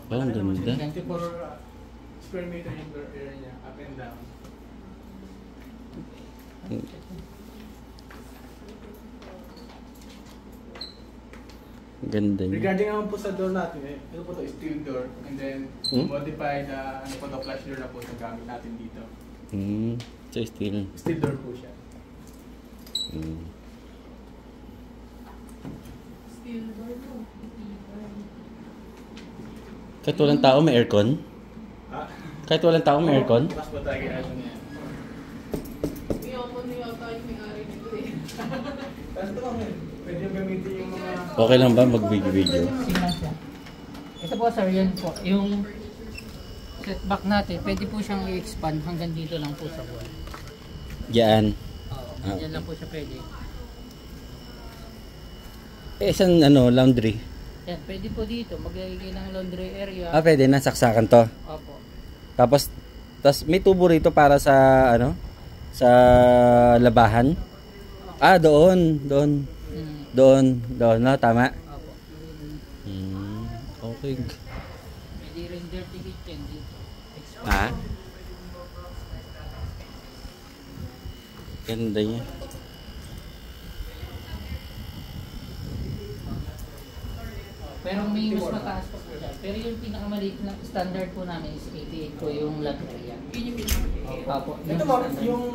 Oh, ang ganda. 24 square meter yung floor area niya, up and down. Ganda niya. Regarding naman po sa door natin, ito po to steel door, and then modified ano po to, flash door na po itong gamit natin dito. So steel. Steel door po siya. Steel door po. Kahit walang tao may aircon? Kahit walang tao may aircon? Mas po tayo ginagawa niya. Iyoko niyo tayo may-ari nito eh. Tapos ito kami, pwede yung gamitin yung mga... Okay lang ba mag-video? Sige lang siya. Ito po sir, yan po. Yung setback natin, pwede po siyang i-expand hanggang dito lang po sa wall. Yan. Oo, yan lang po siya pwede. Isang laundry. Yan, pwede po dito. Maglagay ng laundry area. Pwede na, saksakan to. Opo. Tapos may tubo rito para sa sa labahan. Doon. Doon, no? Tama? Opo. Okay. Pwede rin dirty kitchen dito. Ganda niya. Pero may mas mataas pa po siya. Pero yung pinakamaliit na standard po namin is 88 po yung laundry area. Yun yung pinaka-okay. Opo. Ito ma'am,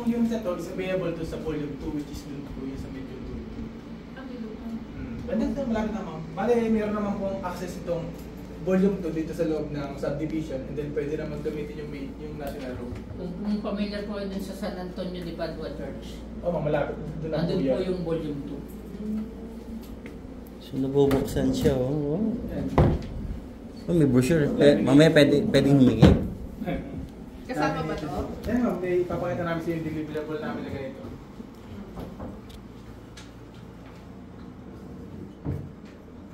yung set is available to sa volume 2, which is dun po yung sa medium 2. Ang ilutang. Pwede ito, malapit na ma'am. Bale, meron naman pong access itong volume 2 dito sa loob ng subdivision, and then pwede naman gamitin yung national room. Kung familiar po dun sa San Antonio de Padua Church, Ma'am, malapit. Doon na po nandun po yan. yung volume 2. So nabubuksan siya. May brochure. Mamaya pwedeng humingi. Kasama ba to? Yan ma'am, may papakita namin sa yung deliverable namin na ganito.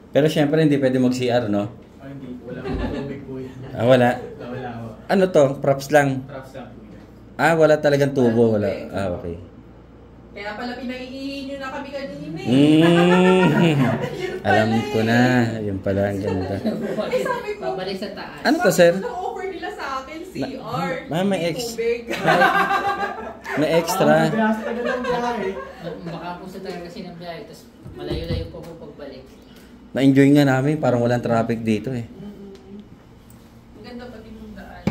Pero syempre hindi pwede mag-CR, no? Hindi, wala pong tubig po yan. Wala. Wala po. Ano to? Props lang. Traps lang po yan. Wala talagang tubo. Wala. Okay. Kaya pala pinaiihin nyo na kami kanina eh. Alam ko na. Yun pala ang ganda. Eh sabi ko, Babalik sa taas. Ano to, sir? Ang offer nila sa akin, CR. May tubig. May extra. Kaya sa tagal ng biyahe. Baka po sa talaga kasi ng biyahe, tapos malayo-layo po po pagbalik. Na-enjoy nga namin. Parang walang traffic dito eh. Ang ganda pati mong daan.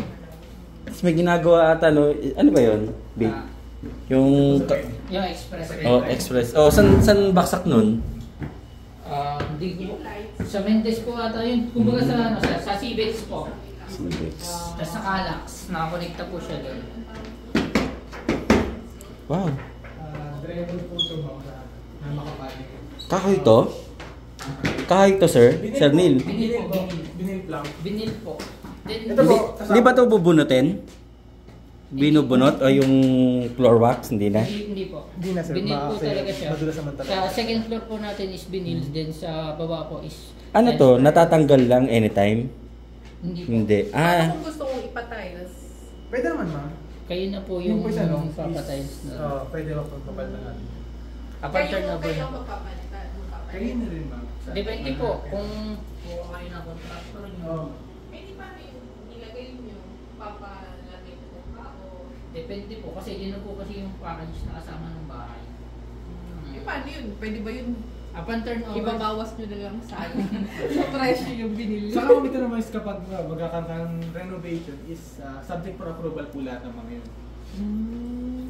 Tapos may ginagawa ata, no? Ano ba yun? Big. Yung... Yung express. express. San baksak nun? Hindi ko. Sa Mendes po ata yun. Kumbaga sa CBEX po. CBEX. Tapos sa Calax, nakakonekta po siya doon. Wow. Driver po ito ma'am na makapali. Kahoy to? Kahoy to, sir? Sir Neil? Binil lang. Binil po. Then, Ito po, Di ba ito bubunutin? Binubunot o yung floor wax? Hindi na? Hindi po. Hindi na, sir. Binil po Kasi talaga siya. madulas naman talaga. Sa second floor po natin is binil, then sa baba po is... Ano to? Natatanggal lang anytime? Hindi po. Hindi. Ano kung gusto kong ipatay? Pwede naman ma'am. Kayo na po Yung yung po isa, no? papatay. Pwede ako pagpapalitan natin. Upon turnover Kayo na ang po. magpapalitan. Kayo na rin ma'am. Depende po kung kayo na contractor nyo. Eh di paano yung nilagay nyo? Papalagay po ka o... Depende po kasi yun na po kasi yung package na kasama ng bahay. Eh paano yun? Pwede ba yun? Upon turnover, Ibabawas nyo na lang sa sa presyo yung binili. Saka kung ito naman is kapag magkakaroon ng renovation is subject for approval po lahat ng mga yun.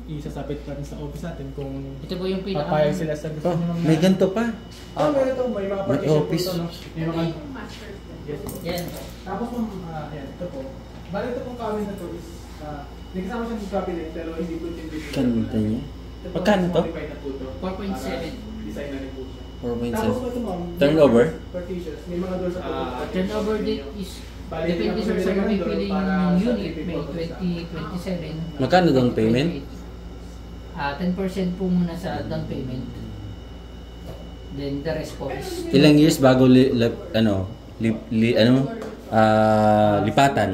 Isasabit pa rin sa office natin kung ito po yung papayag sila sa gusto Oh, nyo ng... may ganito pa. Meron ito. May mga partition po office. ito, no? May Ito mga... yung master plan. Yes po. Yan. Tapos kung, yan, ito po. Bali ito pong kawin na to is, hindi kasama siyang cabinet pero hindi po yung business. Ganda niya. Magkano to? 4.7. Design na rin po siya. 4.7. Tapos ito ma'am. Turnover? Partitions. May mga doors sa Turnover date is depende sir sa mapipili yung unit. May 2027. Magkano down payment? 10% po muna sa down payment. Then the rest po is... Ilang years bago lipatan?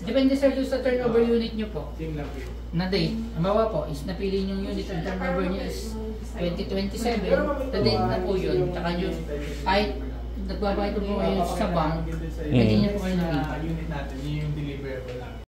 Depende sir doon sa turnover unit nyo po. Team lang po. Na date. Ang bawa po is napili yung unit ang turnover niya is 2027. The date na po yun. Tsaka yung kahit nagbabayad po kayo sa bank, Pwede pwede niyo po kayo sa nakita. unit natin, yun yung deliverable namin.